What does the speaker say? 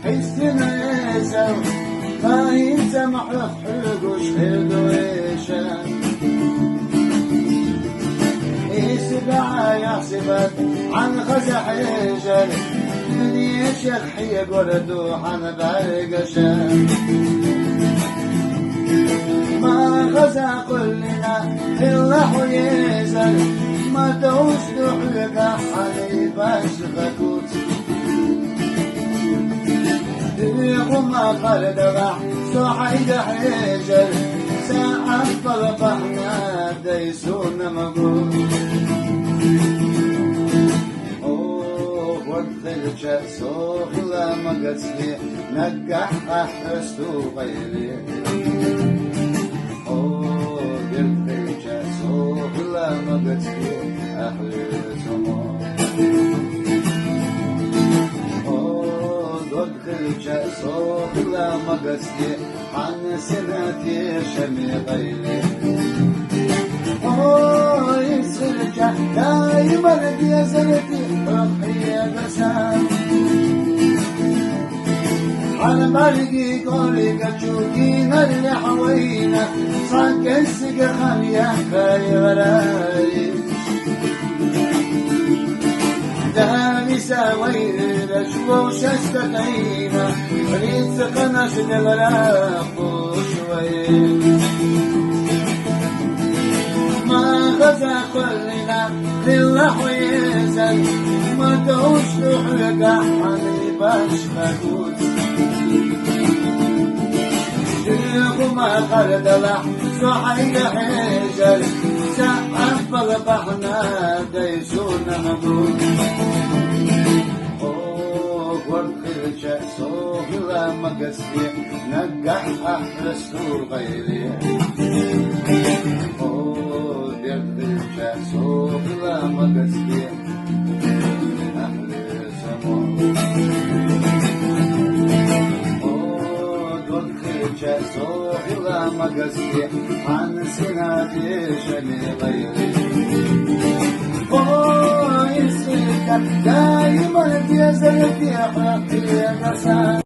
حسنا يسو ما يسمح لفحوش حدويشا يسبع يحسبت عن خزح حجر من يشيخ حي قردو عن برقشا ما غزا كلنا إلا ويزل ما توسد حلقة حليباش غكوت دقيق ما قرد راح سوحيد حجر ساعة طلبحنا ديسون مقول وقت سوخ لا مقصلي نقح أحسو غيري لا مقصلي أحلي سمو دخل سوخ لا مقصلي عن سنتي شمي غيري يسرجع دايما يا زلتي روحي بسام على مرقي قولي كتشوكينا اللي حوينا صاك السقخان يا خاي غراي دهاني ساوي رشوة وشستقينا ريد سقنا شدغراق وشوي ما غزا كلنا لله ويزل ما توش لحلقة حليباش مقود شيخ ما قرد لح صحيح حجر سقف بالبحنا ديسون مقود ورد سوق لا مقصدي نقح أحرسو غيري سوق لا مقصدي أحلي سمو سوق لا مقصدي عن سناتي شمي غيري يسرك دايما يا زلتي حقي يا